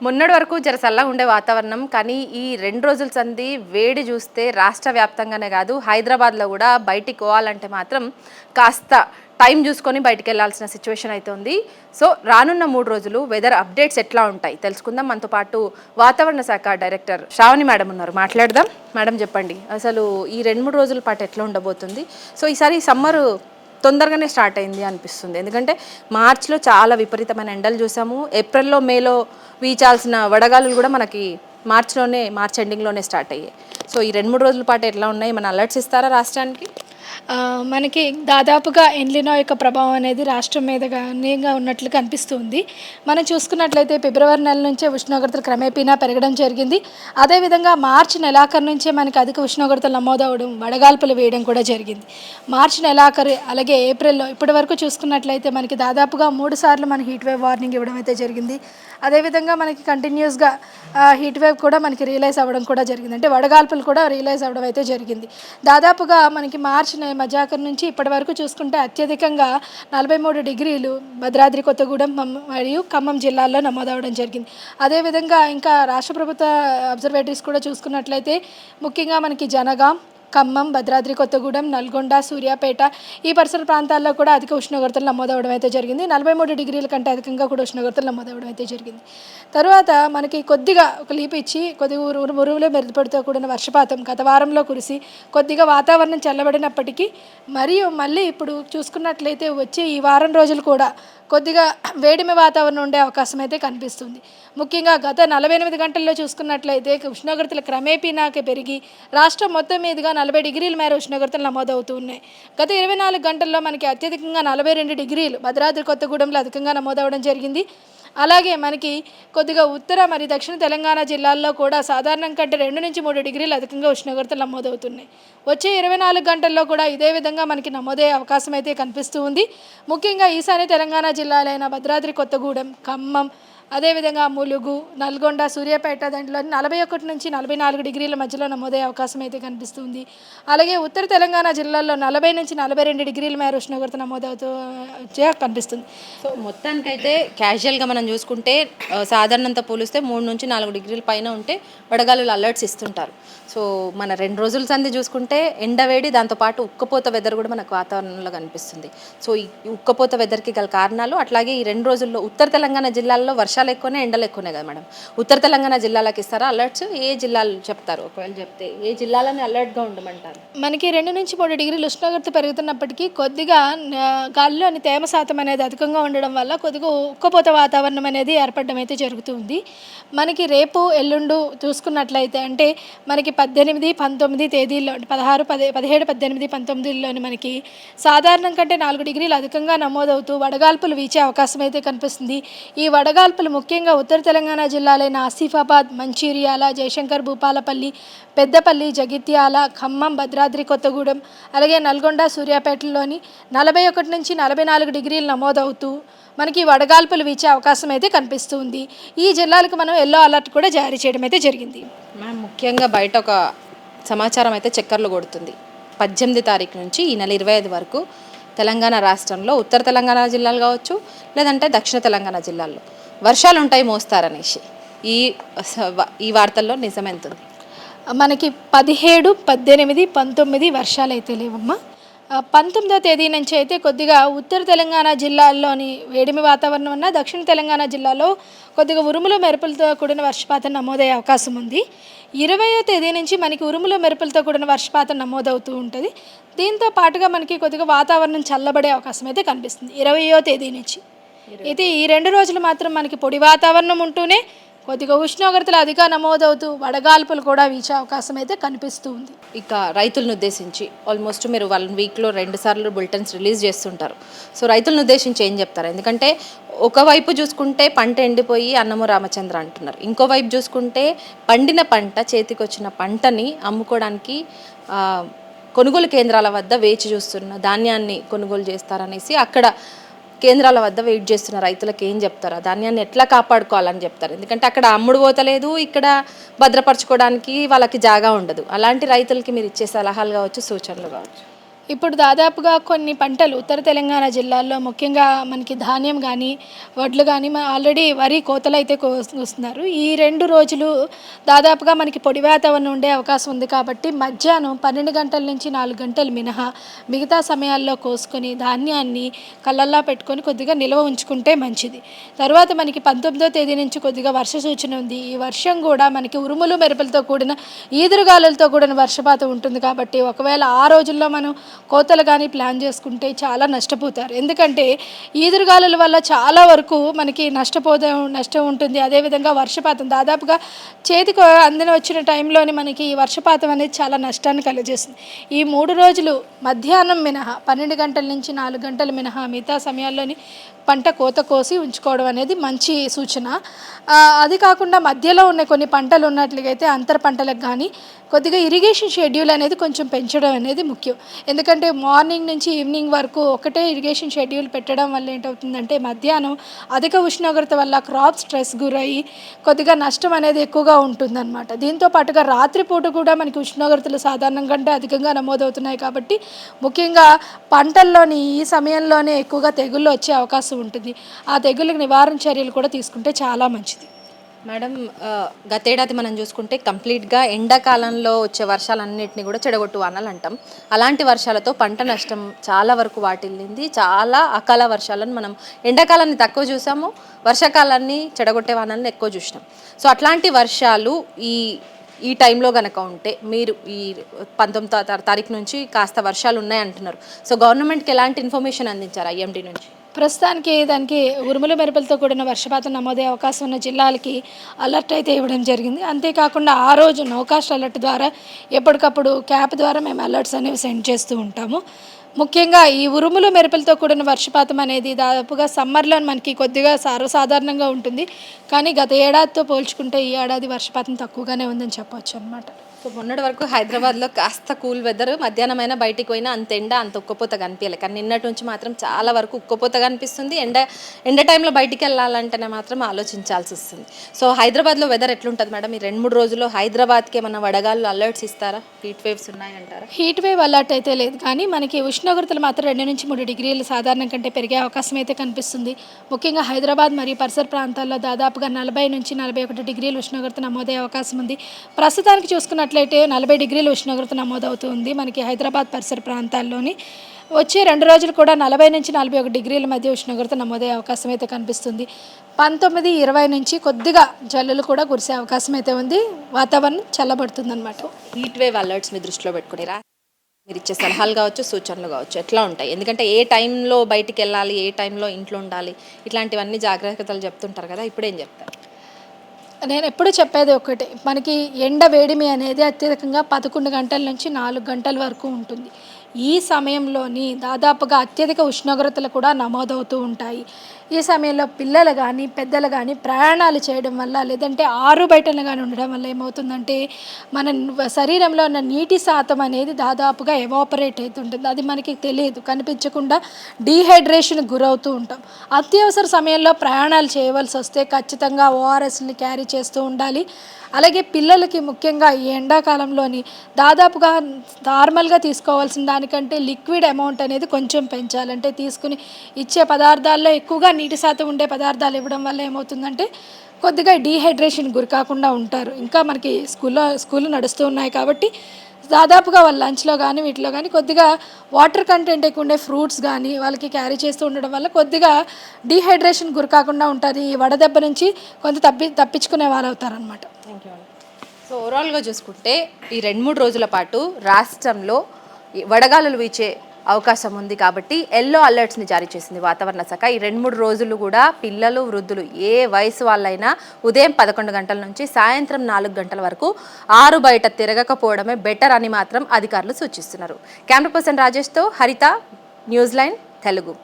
మొన్నటి వరకు జర చల్లగా ఉండే వాతావరణం, కానీ ఈ 2 రోజుల సంది వేడి చూస్తే రాష్ట్ర వ్యాప్తంగానే కాదు హైదరాబాద్లో కూడా బయటికి పోవాలంటే మాత్రం కాస్త టైం చూసుకొని బయటికి వెళ్ళాల్సిన సిచ్యువేషన్ అయితే ఉంది. సో రానున్న 3 రోజులు వెదర్ అప్డేట్స్ ఎట్లా ఉంటాయి తెలుసుకుందాం. మనతో పాటు వాతావరణ శాఖ డైరెక్టర్ శ్రావణి మేడం ఉన్నారు, మాట్లాడదాం. మేడం చెప్పండి, అసలు ఈ 2-3 రోజుల పాటు ఎట్లా ఉండబోతుంది? సో ఈసారి సమ్మర్ తొందరగానే స్టార్ట్ అయింది అనిపిస్తుంది, ఎందుకంటే మార్చిలో చాలా విపరీతమైన ఎండలు చూసాము. ఏప్రిల్లో మేలో వీచాల్సిన వడగాలులు కూడా మనకి మార్చ్ ఎండింగ్లోనే స్టార్ట్ అయ్యాయి. సో ఈ 2-3 రోజుల పాటు ఎట్లా ఉన్నాయి, మన అలర్ట్స్ ఇస్తారా రాష్ట్రానికి? మనకి దాదాపుగా ఎల్నినో యొక్క ప్రభావం అనేది రాష్ట్రం మీద గణనీయంగా ఉన్నట్లు కనిపిస్తుంది. మనం చూసుకున్నట్లయితే ఫిబ్రవరి నెల నుంచే ఉష్ణోగ్రతలు క్రమేపీనా పెరగడం జరిగింది. అదేవిధంగా మార్చి నెలాఖరు నుంచే మనకి అధిక ఉష్ణోగ్రతలు నమోదవడం, వడగాల్పులు వేయడం కూడా జరిగింది. మార్చి నెలాఖరు అలాగే ఏప్రిల్లో ఇప్పటి వరకు చూసుకున్నట్లయితే మనకి దాదాపుగా 3 సార్లు మన హీట్ వేవ్ వార్నింగ్ ఇవ్వడం అయితే జరిగింది. అదేవిధంగా మనకి కంటిన్యూస్గా హీట్ వేవ్ కూడా మనకి రియలైజ్ అవ్వడం కూడా జరిగింది, అంటే వడగాల్పులు కూడా రియలైజ్ అవ్వడం అయితే జరిగింది. దాదాపుగా మనకి మార్చి మధ్యాహ్నం నుంచి ఇప్పటి వరకు చూసుకుంటే అత్యధికంగా 43 డిగ్రీలు భద్రాద్రి కొత్తగూడెం మరియు ఖమ్మం జిల్లాల్లో నమోదవడం జరిగింది. అదేవిధంగా ఇంకా రాష్ట్ర ప్రభుత్వ అబ్జర్వేటరీస్ కూడా చూసుకున్నట్లయితే ముఖ్యంగా మనకి జనగాం, ఖమ్మం, భద్రాద్రి కొత్తగూడెం, నల్గొండ, సూర్యాపేట ఈ పరిసర ప్రాంతాల్లో కూడా అధిక ఉష్ణోగ్రతలు నమోదవడం అయితే జరిగింది. 43 డిగ్రీల కంటే అధికంగా కూడా ఉష్ణోగ్రతలు నమోదవడం అయితే జరిగింది. తర్వాత మనకి కొద్దిగా ఒక లీపు ఇచ్చి కొద్దిగా ఉరుములు మెరుపులతో కూడిన వర్షపాతం గత వారంలో కురిసి కొద్దిగా వాతావరణం చల్లబడినప్పటికీ మరియు మళ్ళీ ఇప్పుడు చూసుకున్నట్లయితే వచ్చే ఈ వారం రోజులు కూడా కొద్దిగా వేడిమి వాతావరణం ఉండే అవకాశం అయితే కనిపిస్తుంది. ముఖ్యంగా గత 48 గంటల్లో చూసుకున్నట్లయితే ఉష్ణోగ్రతలు క్రమేపీనాక పెరిగి రాష్ట్రం మొత్తం మీదుగా 40 డిగ్రీల మేర ఉష్ణోగ్రతలు నమోదవుతూ ఉన్నాయి. గత 24 గంటల్లో మనకి అత్యధికంగా 42 డిగ్రీలు భద్రాద్రి కొత్తగూడెంలో అధికంగా నమోదవడం జరిగింది. అలాగే మనకి కొద్దిగా ఉత్తర మరియు దక్షిణ తెలంగాణ జిల్లాల్లో కూడా సాధారణం కంటే 2 నుంచి 3 డిగ్రీలు అధికంగా ఉష్ణోగ్రతలు నమోదవుతున్నాయి. వచ్చే 24 గంటల్లో కూడా ఇదే విధంగా మనకి నమోదయ్యే అవకాశం అయితే కనిపిస్తూ ఉంది. ముఖ్యంగా ఈశాన్య తెలంగాణ జిల్లాలైన భద్రాద్రి కొత్తగూడెం, ఖమ్మం, అదేవిధంగా ములుగు, నల్గొండ, సూర్యాపేట దాంట్లో 41 నుంచి 44 డిగ్రీల మధ్యలో నమోదయ్యే అవకాశం అయితే కనిపిస్తుంది. అలాగే ఉత్తర తెలంగాణ జిల్లాల్లో 40 నుంచి 42 డిగ్రీల మేర ఉష్ణోగ్రత నమోదవుతూ కనిపిస్తుంది. సో మొత్తానికైతే క్యాజువల్గా మనం చూసుకుంటే సాధారణంతో పోలిస్తే 3 నుంచి 4 డిగ్రీల పైన ఉంటే వడగాలులు అలర్ట్స్ ఇస్తుంటారు. సో మన 2 రోజుల సంది చూసుకుంటే ఎండవేడి, దాంతోపాటు ఉక్కపోత వెదర్ కూడా మనకు వాతావరణంలో కనిపిస్తుంది. సో ఈ ఉక్కపోత వెదర్కి గల కారణాలు, అట్లాగే ఈ 2 రోజుల్లో ఉత్తర తెలంగాణ జిల్లాల్లో వర్షాలు ఎక్కువనే, ఎండలు ఎక్కువనే కదా మేడం? ఉత్తర తెలంగాణ జిల్లాలకు ఇస్తారా అలర్ట్స్? ఏ జిల్లాలు చెప్తారు? ఒకవేళ చెప్తే ఏ జిల్లాలని అలర్ట్గా ఉండమంటారు? మనకి 2 నుంచి 3 డిగ్రీలు ఉష్ణోగ్రత పెరుగుతున్నప్పటికీ కొద్దిగా గాలిలోని తేమ శాతం అనేది అధికంగా ఉండడం వల్ల కొద్దిగా ఉక్కపోత వాతావరణం అనేది ఏర్పడడం అయితే జరుగుతుంది. మనకి రేపు ఎల్లుండు చూసుకున్నట్లయితే అంటే మనకి 18, 19 తేదీల్లో 16, 17, 18, 19లోని మనకి సాధారణం కంటే 4 డిగ్రీలు అధికంగా నమోదవుతూ వడగాల్పులు వీచే అవకాశం అయితే కనిపిస్తుంది. ఈ వడగాల్పులు ముఖ్యంగా ఉత్తర తెలంగాణ జిల్లాలైన ఆసిఫాబాద్, మంచిర్యాల, జయశంకర్ భూపాలపల్లి, పెద్దపల్లి, జగిత్యాల, ఖమ్మం, భద్రాద్రి కొత్తగూడెం, అలాగే నల్గొండ, సూర్యాపేటలోని 41 నుంచి 44 డిగ్రీలు నమోదవుతూ మనకి వడగాల్పులు వీచే అవకాశం అయితే కనిపిస్తుంది. ఈ జిల్లాలకు మనం ఎల్లో అలర్ట్ కూడా జారీ చేయడం అయితే జరిగింది. మనం ముఖ్యంగా బయట ఒక సమాచారం అయితే చక్కర్లు కొడుతుంది. 18 తారీఖు నుంచి ఈ నెల 25 వరకు తెలంగాణ రాష్ట్రంలో ఉత్తర తెలంగాణ జిల్లాలు కావచ్చు, లేదంటే దక్షిణ తెలంగాణ జిల్లాల్లో వర్షాలు ఉంటాయి మోస్తారనేసి ఈ వార్తల్లో నిజమెంతుంది? మనకి 17, 18, 19 వర్షాలు అయితే లేవమ్మా. 19వ తేదీ నుంచి అయితే కొద్దిగా ఉత్తర తెలంగాణ జిల్లాల్లోని వేడిమి వాతావరణం ఉన్న దక్షిణ తెలంగాణ జిల్లాలో కొద్దిగా ఉరుములు మెరుపులతో కూడిన వర్షపాతం నమోదయ్యే అవకాశం ఉంది. 20వ తేదీ నుంచి మనకి ఉరుములు మెరుపులతో కూడిన వర్షపాతం నమోదవుతూ ఉంటుంది. దీంతో పాటుగా మనకి కొద్దిగా వాతావరణం చల్లబడే అవకాశం అయితే కనిపిస్తుంది 20వ తేదీ నుంచి. అయితే ఈ 2 రోజులు మాత్రం మనకి పొడి వాతావరణం ఉంటూనే కొద్దిగా ఉష్ణోగ్రతలు అధిక నమోదవుతూ వడగాల్పులు కూడా వీచే అవకాశం అయితే కనిపిస్తూ ఉంది. ఇక రైతులను ఉద్దేశించి ఆల్మోస్ట్ మీరు 1 వీక్లో 2 సార్లు బులెటిన్స్ రిలీజ్ చేస్తుంటారు. సో రైతులను ఉద్దేశించి ఏం చెప్తారు? ఎందుకంటే ఒకవైపు చూసుకుంటే పంట ఎండిపోయి అన్నము రామచంద్ర అంటున్నారు, ఇంకోవైపు చూసుకుంటే పండిన పంట, చేతికి వచ్చిన పంటని అమ్ముకోవడానికి కొనుగోలు కేంద్రాల వద్ద వేచి చూస్తున్న ధాన్యాన్ని కొనుగోలు చేస్తారనేసి అక్కడ కేంద్రాల వద్ద వెయిట్ చేస్తున్న రైతులకు ఏం చెప్తారు? ధాన్యాన్ని ఎట్లా కాపాడుకోవాలని చెప్తారు? ఎందుకంటే అక్కడ అమ్ముడు పోతలేదు, ఇక్కడ భద్రపరచుకోవడానికి వాళ్ళకి జాగా ఉండదు. అలాంటి రైతులకి మీరు ఇచ్చే సలహాలు కావచ్చు, సూచనలు కావచ్చు. ఇప్పుడు దాదాపుగా కొన్ని పంటలు ఉత్తర తెలంగాణ జిల్లాల్లో ముఖ్యంగా మనకి ధాన్యం కానీ వడ్లు కానీ ఆల్రెడీ వరి కోతలు అయితే కోస్తున్నారు. ఈ 2 రోజులు దాదాపుగా మనకి పొడి వాతావరణం ఉండే అవకాశం ఉంది కాబట్టి మధ్యాహ్నం 12 గంటల నుంచి 4 గంటలు మినహా మిగతా సమయాల్లో కోసుకొని ధాన్యాన్ని కళ్ళల్లో పెట్టుకొని కొద్దిగా నిల్వ ఉంచుకుంటే మంచిది. తర్వాత మనకి 19వ తేదీ నుంచి కొద్దిగా వర్ష సూచన ఉంది. ఈ వర్షం కూడా మనకి ఉరుములు మెరుపులతో కూడిన ఈదురుగాలులతో కూడిన వర్షపాతం ఉంటుంది కాబట్టి ఒకవేళ ఆ రోజుల్లో మనం కోతలు కానీ ప్లాన్ చేసుకుంటే చాలా నష్టపోతారు. ఎందుకంటే ఈదురుగాలుల వల్ల చాలా వరకు మనకి నష్టం ఉంటుంది. అదేవిధంగా వర్షపాతం దాదాపుగా చేతికి అందిన వచ్చిన టైంలోని మనకి ఈ వర్షపాతం అనేది చాలా నష్టాన్ని కలుగజేస్తుంది. ఈ 3 రోజులు మధ్యాహ్నం మినహా 12 గంటల నుంచి 4 గంటలు మినహా మిగతా సమయాల్లోని పంట కోత కోసి ఉంచుకోవడం అనేది మంచి సూచన. అది కాకుండా మధ్యలో ఉన్న కొన్ని పంటలు ఉన్నట్లయితే అంతర పంటలకు కానీ కొద్దిగా ఇరిగేషన్ షెడ్యూల్ అనేది కొంచెం పెంచడం అనేది ముఖ్యం. ఎందుకంటే మార్నింగ్ నుంచి ఈవినింగ్ వరకు ఒకటే ఇరిగేషన్ షెడ్యూల్ పెట్టడం వల్ల ఏంటవుతుందంటే మధ్యాహ్నం అధిక ఉష్ణోగ్రత వల్ల క్రాప్ స్ట్రెస్ గురయ్యి కొద్దిగా నష్టం అనేది ఎక్కువగా ఉంటుందన్నమాట. దీంతో పాటుగా రాత్రిపూట కూడా మనకి ఉష్ణోగ్రతలు సాధారణం కంటే అధికంగా నమోదవుతున్నాయి కాబట్టి ముఖ్యంగా పంటల్లోని ఈ సమయంలోనే ఎక్కువగా తెగుళ్ళు వచ్చే అవకాశం ఉంటుంది. ఆ తెగుళ్ళకి నివారణ చర్యలు కూడా తీసుకుంటే చాలా మంచిది. మేడం, గతేడాది మనం చూసుకుంటే కంప్లీట్గా ఎండాకాలంలో వచ్చే వర్షాలన్నింటినీ కూడా చెడగొట్టు వానలు అంటాం. అలాంటి వర్షాలతో పంట నష్టం చాలా వరకు వాటిల్లింది. చాలా అకాల వర్షాలను మనం ఎండాకాలాన్ని తక్కువ చూసాము, వర్షాకాలాన్ని చెడగొట్టే వానలను ఎక్కువ చూసినాం. సో అట్లాంటి వర్షాలు ఈ టైంలో కనుక ఉంటే మీరు ఈ 19వ తారీఖు నుంచి కాస్త వర్షాలు ఉన్నాయంటున్నారు. సో గవర్నమెంట్కి ఎలాంటి ఇన్ఫర్మేషన్ అందించారు ఐఎండీ నుంచి? ప్రస్తుతానికి దానికి ఉరుముల మెరుపులతో కూడిన వర్షపాతం నమోదే అవకాశం ఉన్న జిల్లాలకి అలర్ట్ అయితే ఇవ్వడం జరిగింది. అంతేకాకుండా ఆ రోజు నౌకాస్ట్ అలర్ట్ ద్వారా ఎప్పటికప్పుడు క్యాప్ ద్వారా మేము అలర్ట్స్ అనేవి సెండ్ చేస్తూ ఉంటాము. ముఖ్యంగా ఈ ఉరుములు మెరుపులతో కూడిన వర్షపాతం అనేది దాదాపుగా సమ్మర్లో మనకి కొద్దిగా సర్వసాధారణంగా ఉంటుంది. కానీ గత ఏడాదితో పోల్చుకుంటే ఈ ఏడాది వర్షపాతం తక్కువగానే ఉందని చెప్పవచ్చు అనమాట. సో మొన్నటి వరకు హైదరాబాద్లో కాస్త కూల్ వెదర్, మధ్యాహ్నమైనా బయటికి పోయినా అంత ఎండ అంత ఉక్కపోత కనిపించలే. కానీ నిన్నటి నుంచి మాత్రం చాలా వరకు ఉక్కపోత కనిపిస్తుంది. ఎండ టైంలో బయటికి వెళ్ళాలంటేనే మాత్రం ఆలోచించాల్సి వస్తుంది. సో హైదరాబాద్లో వెదర్ ఎట్లుంటుంది మేడం? ఈ 2-3 రోజుల్లో హైదరాబాద్కి ఏమన్నా వడగాళ్ళు అలర్ట్స్ ఇస్తారా? హీట్ వేవ్స్ ఉన్నాయంటారా? హీట్ వేవ్ అలర్ట్ అయితే లేదు, కానీ మనకి ఉష్ణోగ్రతలు మాత్రం 2 నుంచి 3 డిగ్రీలు సాధారణం కంటే పెరిగే అవకాశం అయితే కనిపిస్తుంది. ముఖ్యంగా హైదరాబాద్ మరియు పరిసర ప్రాంతాల్లో దాదాపుగా 40 నుంచి 41 డిగ్రీల ఉష్ణోగ్రత నమోదయ్యే అవకాశం ఉంది. ప్రస్తుతానికి చూసుకున్నట్లయితే 40 డిగ్రీల ఉష్ణోగ్రత నమోదవుతుంది మనకి హైదరాబాద్ పరిసర ప్రాంతాల్లోని. వచ్చే 2 రోజులు కూడా 40 నుంచి 41 డిగ్రీల మధ్య ఉష్ణోగ్రత నమోదయ్యే అవకాశం అయితే కనిపిస్తుంది. 19, 20 నుంచి కొద్దిగా జల్లులు కూడా కురిసే అవకాశం అయితే ఉంది. వాతావరణం చల్లబడుతుంది అనమాట. హీట్ వేవ్ అలర్ట్స్ని దృష్టిలో పెట్టుకుని మీరు ఇచ్చే సలహాలు కావచ్చు, సూచనలు కావచ్చు ఎట్లా ఉంటాయి? ఎందుకంటే ఏ టైంలో బయటికి వెళ్ళాలి, ఏ టైంలో ఇంట్లో ఉండాలి, ఇట్లాంటివన్నీ జాగ్రత్తలు చెప్తుంటారు కదా, ఇప్పుడేం చెప్తారు? నేను ఎప్పుడు చెప్పేది ఒకటే, మనకి ఎండ వేడిమి అనేది అత్యధికంగా 11 గంటల నుంచి 4 గంటల వరకు ఉంటుంది. ఈ సమయంలోని దాదాపుగా అత్యధిక ఉష్ణోగ్రతలు కూడా నమోదవుతూ ఉంటాయి. ఈ సమయంలో పిల్లలు కానీ పెద్దలు కానీ ప్రయాణాలు చేయడం వల్ల లేదంటే ఆరు బయటలు కానీ ఉండడం వల్ల ఏమవుతుందంటే మన శరీరంలో ఉన్న నీటి శాతం అనేది దాదాపుగా ఎవాపరేట్ అవుతుంటుంది. అది మనకి తెలియదు, కనిపించకుండా డీహైడ్రేషన్కి గురవుతూ ఉంటాం. అత్యవసర సమయంలో ప్రయాణాలు చేయవలసి వస్తే ఖచ్చితంగా ఓఆర్ఎస్ని క్యారీ చేస్తూ ఉండాలి. అలాగే పిల్లలకి ముఖ్యంగా ఈ ఎండాకాలంలోని దాదాపుగా నార్మల్గా తీసుకోవాల్సిన దానికంటే లిక్విడ్ అమౌంట్ అనేది కొంచెం పెంచాలంటే తీసుకుని ఇచ్చే పదార్థాల్లో ఎక్కువగా నీటి శాతం ఉండే పదార్థాలు ఇవ్వడం వల్ల ఏమవుతుందంటే కొద్దిగా డీహైడ్రేషన్ గురి కాకుండా ఉంటారు. ఇంకా మనకి స్కూళ్ళు నడుస్తూ ఉన్నాయి కాబట్టి దాదాపుగా వాళ్ళ లంచ్లో కానీ వీటిలో కానీ కొద్దిగా వాటర్ కంటెంట్ ఎక్కువ ఉండే ఫ్రూట్స్ కానీ వాళ్ళకి క్యారీ చేస్తూ ఉండడం వల్ల కొద్దిగా డీహైడ్రేషన్ గురి కాకుండా ఉంటుంది. ఈ వడదెబ్బ నుంచి కొంత తప్పించుకునే వాళ్ళు అవుతారనమాట. Thank you. సో ఓవరాల్గా చూసుకుంటే ఈ 2-3 రోజుల పాటు రాష్ట్రంలో వడగాలులు వీచే అవకాశం ఉంది కాబట్టి ఎల్లో అలర్ట్స్ని జారీ చేసింది వాతావరణ శాఖ. ఈ 2-3 రోజులు కూడా పిల్లలు, వృద్ధులు ఏ వయసు వాళ్ళైనా ఉదయం 11 గంటల నుంచి సాయంత్రం 4 గంటల వరకు ఆరు బయట తిరగకపోవడమే బెటర్ అని మాత్రం అధికారులు సూచిస్తున్నారు. కెమెరా పర్సన్ రాజేష్తో హరిత, న్యూస్ లైన్ తెలుగు.